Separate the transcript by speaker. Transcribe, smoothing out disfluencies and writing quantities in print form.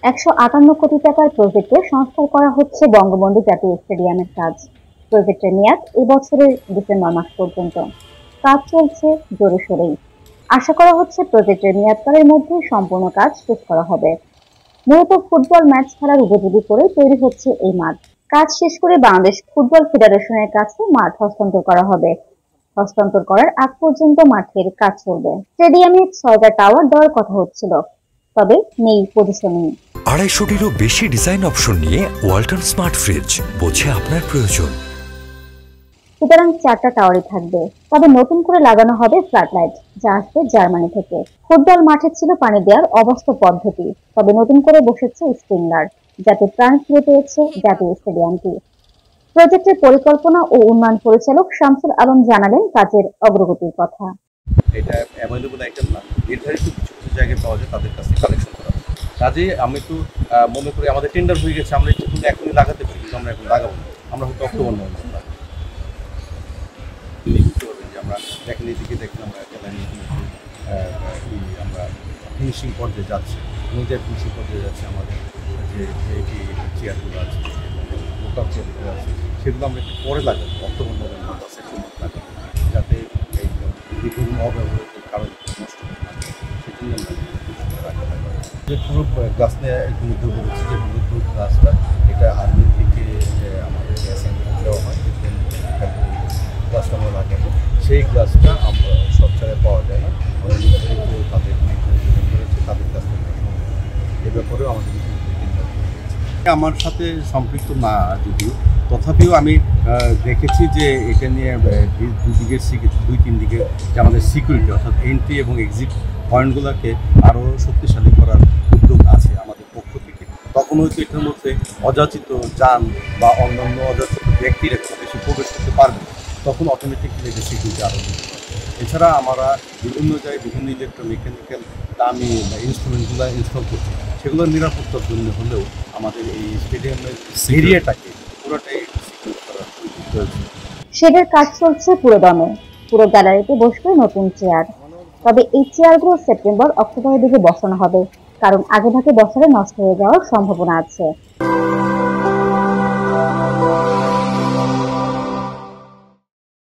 Speaker 1: ১৫৮ কোটি টাকার প্রজেক্টে সংস্কার করা হচ্ছে বঙ্গবন্ধু জাতীয় স্টেডিয়ামের কাজ। প্রজেক্টের মেয়াদ এই বছরের ডিসেম্বর মাস পর্যন্ত। কাজ চলছে জোরে সোরেই। আশা করা হচ্ছে প্রজেক্টের মেয়াদকালের মধ্যে সম্পূর্ণ কাজ শেষ করা হবে। মূলত ফুটবল ম্যাচ খেলার উপযোগী করে তৈরি হচ্ছে এই মাঠ। কাজ শেষ করে বাংলাদেশ ফুটবল ফেডারেশনের কাছে মাঠ হস্তান্তর করা হবে। হস্তান্তর করার আগ পর্যন্ত মাঠের কাজ চলবে। স্টেডিয়ামে ৬টা টাওয়ার দেওয়ার কথা হচ্ছিল, তবে নেই পজিশনিং।
Speaker 2: ২৫০টিরও বেশি ডিজাইন অপশন নিয়ে ওয়ালটন স্মার্ট ফ্রিজ, বোঝে আপনার প্রয়োজন।
Speaker 1: সুতরাং 4টা টাওয়ারই থাকবে, তবে নতুন করে লাগানো হবে ফ্লাড লাইট, যা আসবে জার্মানি থেকে। ফুটবল মাঠে ছিল পানি দেওয়ার অবাস্তব পদ্ধতি, তবে নতুন করে বসেছে স্প্রিংলার, যাতে প্রাণ ফিরে পেয়েছে জাতীয় স্টেডিয়ামটি। প্রজেক্টের পরিকল্পনা ও উন্নয়ন পরিচালক শামসুল আলম জানালেন কাজের অগ্রগতির কথা।
Speaker 3: এটা অ্যাভেলেবল আইটেম না, নির্ধারিত কিছু কিছু জায়গায় পাওয়া যায়, তাদের কাছে কালেকশন করা। কাজে আমি একটু মনে করি আমাদের টেন্ডার হয়ে গেছে, আমরা একটু এখনই লাগাতে পারি, কিন্তু আমরা এখন লাগাবো না। আমরা হয়তো অক্টোবর নভেম্বর বুঝতে পারবেন যে আমরা দেখেন এদিকে দেখেন আমরা আমরা ফিনিশিং পর্যায়ে যাচ্ছে, নিজের ফিনিশিং পর্যায়ে যাচ্ছে। আমাদের যে চেয়ারগুলো আছে, লোকাল চেয়ারগুলো আছে, সেগুলো আমরা একটু পরে লাগাবো, অক্টোবর নভেম্বর বা সেপ্টেম্বর লাগাবো, যাতে এই বিভিন্ন অব্যবহৃত কারণ নষ্ট হতে পারে। সেজন্য যে পুরো গ্লাস নিয়ে ইতিমধ্যে বলেছি যে পুরো গ্লাসটা এটা আর্মি থেকে আমাদের অ্যাসাইনমেন্ট দেওয়া হয়, গ্লাসটা আমরা লাগাবো। সেই গ্লাসটা আমরা সব জায়গায় পাওয়া যায় না, তাদের করেছে, তাদের কাছ থেকে এ ব্যাপারেও আমাদের আমার সাথে সম্পৃক্ত না যদিও, তথাপিও আমি দেখেছি যে এটা নিয়ে দুদিকের দুই তিন দিকে যে আমাদের সিকিউরিটি অর্থাৎ এন্ট্রি এবং এক্সিট পয়েন্টগুলোকে আরও শক্তিশালী করার উদ্যোগ আছে আমাদের পক্ষ থেকে। তখন হয়তো এটার মধ্যে অযাচিত যান বা অন্যান্য অযাচিত ব্যক্তিরা বেশি প্রবেশ করতে পারবে, তখন অটোমেটিকলি এটা সিকিউরিটি আরও বেশি। এছাড়া আমরা বিভিন্ন জায়গায় বিভিন্ন ইলেকট্রোমেকানিক্যাল দামি ইনস্ট্রুমেন্টগুলো ইনস্টল করছি, সেগুলোর নিরাপত্তার জন্য হলেও আমাদের এই স্টেডিয়ামের এরিয়াটাকে পুরোটাই সিকিউর করার প্রয়োজন।
Speaker 1: শেডের কাজ চলছে পুরো দমে। পুরো গ্যালারিতে বসবে নতুন চেয়ার, তবে এই চেয়ারগুলো সেপ্টেম্বর অক্টোবরের দিকে বসানো হবে, কারণ আগেভাগে বসালে নষ্ট হয়ে যাওয়ার সম্ভাবনা আছে।